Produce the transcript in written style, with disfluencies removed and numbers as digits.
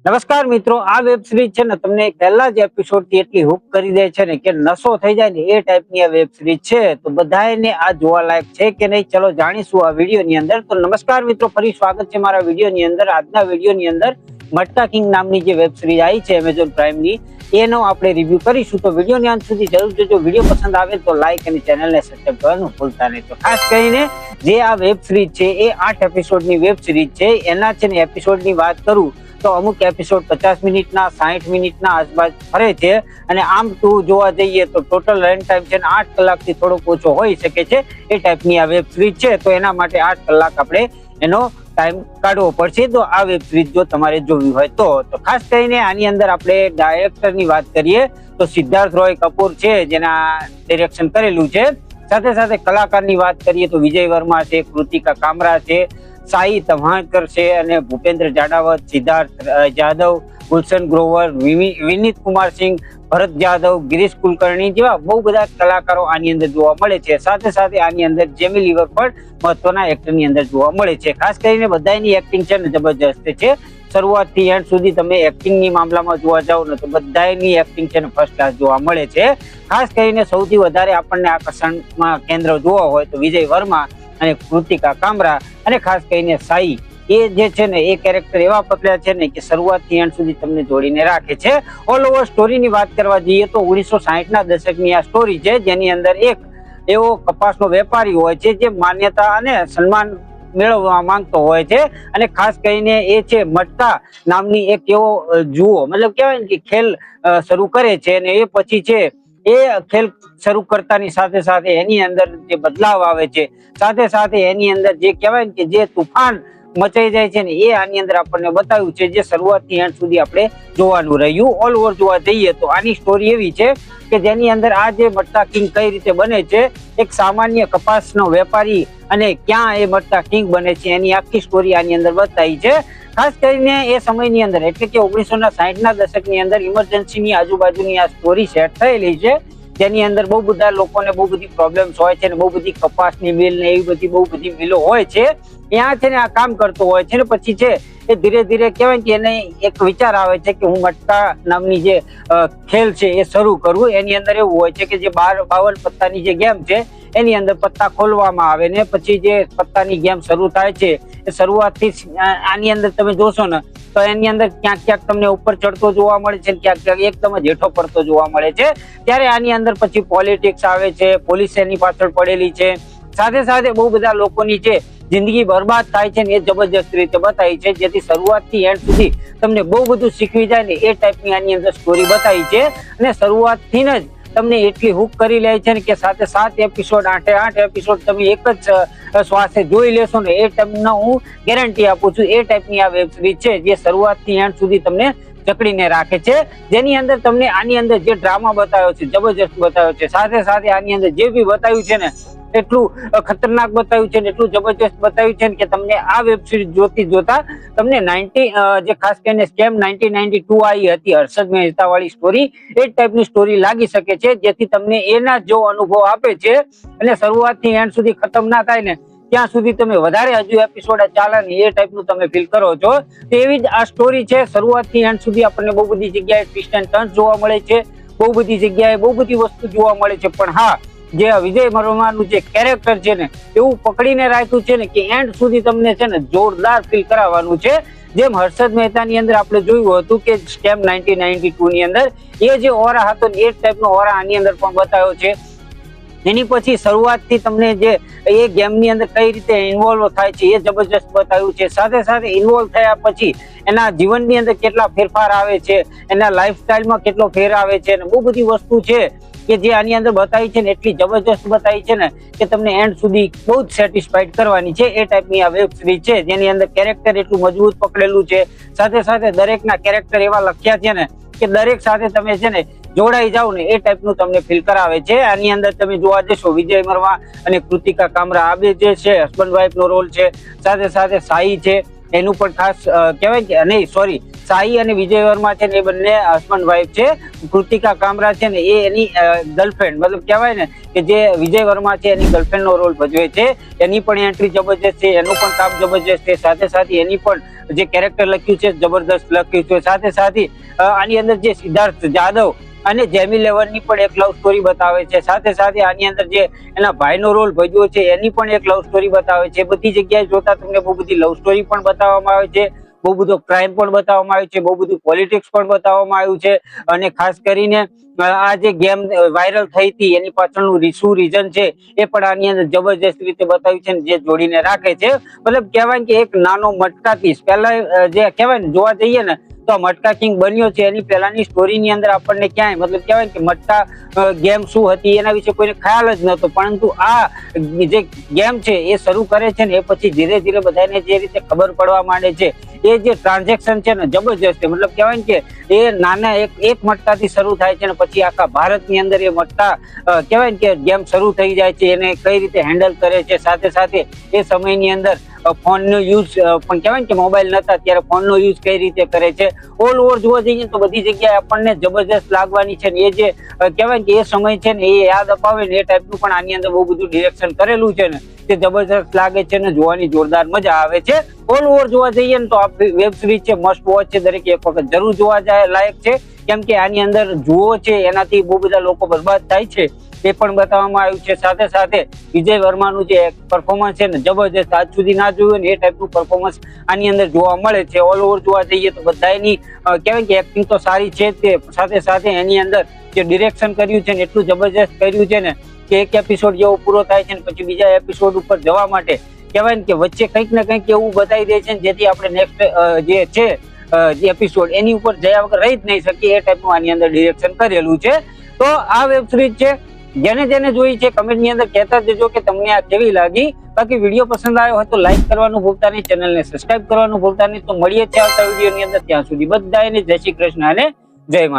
નમસ્કાર મિત્રો, આ વેબ સિરીઝ છે ને તમને પહેલા જ એપિસોડ થી એટલી હુક કરી દે છે ને કે નશો થઈ જાય ને એ ટાઈપની આ વેબ સિરીઝ છે. તો બધાને આ જોવા લાયક છે કે નહીં, ચલો જાણીશું આ વિડીયો ની અંદર. તો નમસ્કાર મિત્રો, ફરી સ્વાગત છે મારા વિડીયો ની અંદર. આજના વિડીયો ની અંદર મટકા કિંગ નામની જે વેબ સિરીઝ આવી છે એમેઝોન પ્રાઇમ ની, એનો આપણે રિવ્યુ કરીશું. તો વિડીયો ની અંત સુધી જરૂર જોજો. વિડીયો પસંદ આવે તો લાઈક અને ચેનલને સબસ્ક્રાઇબ કરવાનું ભૂલતા નહીં. તો ખાસ કરીને જે આ વેબ સિરીઝ છે એ 8 એપિસોડની વેબ સિરીઝ છે. એના છે ને એપિસોડની વાત કરું તો અમુક એપિસોડ 50 મિનિટના 60 મિનિટના આસપાસ ફરે છે. અને આમ તો જોવા જઈએ તો ટોટલ રન ટાઈમ છે 8 કલાકથી થોડોક ઓછો હોઈ શકે છે. એ ટાઈપની આ વેબ સિરીઝ છે. તો એના માટે 8 કલાક આપણે એનો ટાઈમ કાઢવો પડશે. તો આ વેબ સિરીઝ જો તમારે જોવી હોય તો ખાસ કરીને આની અંદર આપણે ડાયરેક્ટરની વાત કરીએ તો સિદ્ધાર્થ રોય કપૂર છે જેના ડિરેક્શન કરેલું છે. સાથે સાથે કલાકારની વાત કરીએ તો વિજય વર્મા છે, કૃતિકા કામરા છે, સાઈ તમ્હાકર છે અને ભૂપેન્દ્ર જાડાવત, સિદ્ધાર્થ જાદવ, ગુલશન ગ્રોવર, વિનીત કુમાર સિંહ, ભરત જાદવ, ગિરીશ કુલકર્ણી જેવા બહુ બધા કલાકારો આની અંદર જોવા મળે છે. સાથે સાથે આની અંદર જેમી લીવર પણ મહત્વના એક્ટરની અંદર જોવા મળે છે. ખાસ કરીને બધાની એક્ટિંગ છે ને જબરજસ્ત છે. શરૂઆતથી એન્ડ સુધી તમે એક્ટિંગની મામલામાં જોવા જાવ ને તો બધાની એક્ટિંગ છે ને ફર્સ્ટ ક્લાસ જોવા મળે છે. ખાસ કરીને સૌથી વધારે આપણને આકર્ષણમાં કેન્દ્ર જોવા હોય તો વિજય વર્મા અને કૃતિકા કામરા અને ખાસ કરીને સાઈ, એ જે છે ને એ કેરેક્ટર એવા પકડ્યા છે ને કે શરૂઆતથી એન્ડ સુધી તમને જોડીને રાખે છે. ઓલ ઓવર સ્ટોરીની વાત કરવા જઈએ તો 1960ના દશકની આ સ્ટોરી છે જેની અંદર એક એવો કપાસનો વેપારી હોય છે જે માન્યતા અને સન્માન મેળવવા માંગતો હોય છે. અને ખાસ કરીને એ છે મટકા નામની એક એવો જુઓ મતલબ કહેવાય ને કે ખેલ શરૂ કરે છે. અને એ પછી છે એ ખેલ શરૂ કરતાની સાથે સાથે એની અંદર જે બદલાવ આવે છે, સાથે સાથે એની અંદર જે કહેવાય ને કે જે તુફાન મચાઈ જાય છે ને એ આની અંદર આપણને બતાવ્યું છે, જે શરૂઆતથી એન્ડ સુધી આપણે જોવાનું રહ્યું. ઓલ ઓવર જોવા જઈએ તો આની સ્ટોરી એવી છે કે જેની અંદર આ જે મટકા કિંગ કઈ રીતે બને છે, એક સામાન્ય કપાસનો વેપારી અને ક્યાં એ મટકા કિંગ બને છે એની આખી સ્ટોરી આની અંદર બતાવી છે. ખાસ કરીને એ સમયની અંદર એટલે કે 1960ના દશકની અંદર ઇમરજન્સીની આજુબાજુની આ સ્ટોરી સેટ થયેલી છે. જેની અંદર બહુ બધા લોકોને બહુ બધી પ્રોબ્લેમ્સ હોય છે ને બહુ બધી કપાસની મિલ ને એવી બધી બહુ બધી મિલો હોય છે. ત્યાં છે ને આ કામ કરતો હોય છે ને પછી છે એ ધીરે ધીરે કહેવાય કે એને એક વિચાર આવે છે કે હું મટકા નામની જે ખેલ છે એ શરૂ કરું. એની અંદર એવું હોય છે કે જે 52 પત્તાની જે ગેમ છે એની અંદર પત્તા ખોલવામાં આવે ને પછી જે પત્તાની ગેમ શરૂ થાય છે એ શરૂઆતથી આની અંદર તમે જોશો ને તો એની અંદર ક્યાંક ક્યાંક તમને ઉપર ચડતો જોવા મળે છે, ક્યાંક ક્યાંક એકદમ જ હેઠો પડતો જોવા મળે છે. ત્યારે આની અંદર પછી પોલિટિક્સ આવે છે, પોલીસ એની પાછળ પડેલી છે, સાથે સાથે બહુ બધા લોકોની જે જિંદગી બરબાદ થાય છે ને એ જબરજસ્ત રીતે બતાવી છે. જેથી શરૂઆતથી એન્ડ સુધી તમને બહુ બધું શીખવી જાય ને એ ટાઈપની આની અંદર સ્ટોરી બતાવી છે. અને શરૂઆતથી જ તમને એટલી હુક કરી લે છે ને કે સાથે 7 એપિસોડ 8 એપિસોડ તમે એક જ શ્વાસે જોઈ લેશો ને એ ટાઈમનો હું ગેરંટી આપું છું. એ ટાઈપની આ વેબ સિરીઝ છે જે શરૂઆતથી એન્ડ સુધી તમને જકડીને રાખે છે. જેની અંદર તમને આની અંદર જે ડ્રામા બતાવ્યો છે જબરજસ્ત બતાવ્યો છે, સાથે સાથે આની અંદર જે બી બતાવ્યું છે ને એટલું ખતરનાક બતાવ્યું છે ને એટલું જબરજસ્ત બતાવ્યું છે કે તમને આ વેબ સિરીઝ જોતા તમને 90 જે ખાસ કરીને સ્કેમ 1992 આવી હતી હર્ષદ મહેતા વાળી સ્ટોરી, એ ટાઈપની સ્ટોરી લાગી શકે છે. જેથી તમને એના જો અનુભવ આપે છે અને શરૂઆતથી એન્ડ સુધી ખતમ ના થાય ને ત્યાં સુધી તમે વધારે હજુ એપિસોડ ચાલે ને એ ટાઈપનું તમે ફીલ કરો છો. તો એવી જ આ સ્ટોરી છે. શરૂઆતથી એન્ડ સુધી આપણને બહુ બધી જગ્યાએ ટ્વિસ્ટ એન્ડ ટર્ન્સ જોવા મળે છે, બહુ બધી જગ્યાએ બહુ બધી વસ્તુ જોવા મળે છે. પણ હા, જે વિજય વર્માનું જે કેરેક્ટર છે ને એવું પકડીને રાખ્યું છે ને કે એન્ડ સુધી તમને છે ને જોરદાર ફીલ કરાવવાનું છે. જેમ હર્ષદ મહેતાની અંદર આપણે જોયું હતું કે સ્કેમ 1992 ની અંદર એ જે ઓરા હતો એ ટાઈપનો ઓરા આની અંદર પણ બતાવ્યો છે. એની પછી શરૂઆતથી તમને જે એ ગેમની અંદર કઈ રીતે ઇન્વોલ્વ થાય છે એ જબરજસ્ત બતાવ્યું છે. સાથે સાથે ઇન્વોલ્વ થયા પછી એના જીવનની અંદર કેટલા ફેરફાર આવે છે, એના લાઈફસ્ટાઈલમાં કેટલો ફેર આવે છે, અને બહુ બધી વસ્તુ છે કે જે આની અંદર બતાવી છે ને એટલી જબરજસ્ત બતાવી છે ને કે તમને એન્ડ સુધી બહુ જ સેટિસ્ફાઈડ કરવાની છે. એ ટાઈપની આ વેબ સિરીઝ છે જેની અંદર કેરેક્ટર એટલું મજબૂત પકડેલું છે. સાથે સાથે દરેકના કેરેક્ટર એવા લખ્યા છે ને કે દરેક સાથે તમે છે ને જોડાઈ જાવ ને એ ટાઈપનું તમને ફીલ કરાવે છે. આની અંદર તમે જોવા જશો વિજય વર્મા અને કૃતિકા કામરા આ બે જે છે હસબન્ડ વાઈફ નો રોલ છે. સાથે સાથે સાઈ છે એનું પણ ખાસ કહેવાય કે નહીં સોરી સાઈ અને વિજય વર્મા છે ને એ બંને હસબન્ડ વાઇફ છે. કૃતિકા કામરા છે ને એ એની ગર્લફ્રેન્ડ મતલબ કહેવાય ને કે જે વિજય વર્મા છે એની ગર્લફ્રેન્ડ નો રોલ ભજવે છે. એની પણ એન્ટ્રી જબરજસ્ત છે, એનું પણ કામ જબરજસ્ત છે. સાથે સાથે એની પણ જે કેરેક્ટર લખ્યું છે જબરદસ્ત લખ્યું છે. સાથે સાથે આની અંદર જે સિદ્ધાર્થ જાદવ અને જેમી લેવનની પણ એક લવ સ્ટોરી બતાવે છે. સાથે સાથે આની અંદર જે એના ભાઈનો રોલ ભજવ્યો છે એની પણ એક લવ સ્ટોરી બતાવે છે. બધી જગ્યાએ જોતા તમને બહુ બધી લવ સ્ટોરી પણ બતાવવામાં આવે છે, બહુ બધો ક્રાઇમ પણ બતાવવામાં આવ્યું છે, બહુ બધું પોલિટિક્સ પણ બતાવવામાં આવ્યું છે. અને ખાસ કરીને આ જે ગેમ વાયરલ થઈ હતી એની પાછળનું શું રીઝન છે એ પણ આની અંદર જબરજસ્ત રીતે બતાવ્યું છે, જે જોડીને રાખે છે. મતલબ કહેવાય કે એક નાનો મટકા પીસ પહેલા જે કહેવાય ને જોવા જઈએ ને તો મટકા કિંગ બન્યો છે એની પહેલાની સ્ટોરીની અંદર આપણને ક્યાંય મતલબ કહેવાય કે મટકા ગેમ શું હતી એના વિશે કોઈને ખ્યાલ જ નહોતો. પરંતુ આ જે ગેમ છે એ શરૂ કરે છે ને એ પછી ધીરે ધીરે બધાને જે રીતે ખબર પડવા માંડે છે એ જે ટ્રાન્ઝેક્શન છે ને જબરજસ્ત છે. મતલબ કહેવાય કે એ નાના એક મટકાથી શરૂ થાય છે ને પછી આખા ભારતની અંદર એ મટકા કહેવાય કે ગેમ શરૂ થઈ જાય છે. એને કઈ રીતે હેન્ડલ કરે છે, સાથે સાથે એ સમયની અંદર ફોનનો યુઝ પણ કહેવાય કે મોબાઈલ નતા ત્યારે ફોનનો યુઝ કઈ રીતે કરે છે. ઓલ ઓવર જોવા જઈએ તો બધી જગ્યાએ આપણને જબરજસ્ત લાગવાની છે ને એ જે કહેવાય કે એ સમય છે ને એ યાદ અપાવે ને એ ટાઈપનું પણ આની અંદર બહુ બધું ડિરેક્શન કરેલું છે ને તે જબરજસ્ત લાગે છે ને જોવાની જોરદાર મજા આવે છે. ઓલ ઓવર જોવા જઈએ ને તો આ વેબ સિરીઝ છે મસ્ટ વોચ છે, દરેક એક વખત જરૂર જોવા જાય લાયક છે. કેમ કે આની અંદર જુઓ છે એનાથી બહુ બધા લોકો બરબાદ થાય છે એ પણ બતાવવામાં આવ્યું છે. સાથે સાથે વિજય વર્માનું જે પરફોર્મન્સ છે ને જબરજસ્ત આજ સુધી ના જોયું ને એ ટાઈપનું પરફોર્મન્સ આની અંદર જોવા મળે છે. ઓલ ઓવર જોવા જઈએ તો બધાની કહેવાય કે એક્ટિંગ તો સારી છે તે સાથે સાથે એની અંદર જે ડિરેક્શન કર્યું છે ને એટલું જબરજસ્ત કર્યું છે ને કે એક એપિસોડ જેવો પૂરો થાય છે ને પછી બીજા એપિસોડ ઉપર જવા માટે કહેવાય ને કે વચ્ચે કંઈક ને કંઈક એવું બતાવી દે છે જેથી આપણે નેક્સ્ટ જે છે એપિસોડ એની ઉપર જયા વગર રહી જ નહીં શકીએ એ ટાઈપનું આની અંદર ડિરેક્શન કરેલું છે. તો આ વેબ સિરીઝ છે જેને જોઈ છે કમેન્ટ ની અંદર કહેતા જજો કે તમને આ કેવી લાગી. બાકી વિડીયો પસંદ આવ્યો હોય તો લાઈક કરવાનું ભૂલતા નહીં, ચેનલને સબસ્ક્રાઇબ કરવાનું ભૂલતા નહીં. તો મળીએ છીએ આવતા વિડીયો ની અંદર. ત્યાં સુધી બધાને જય શ્રી કૃષ્ણ અને જય માતા.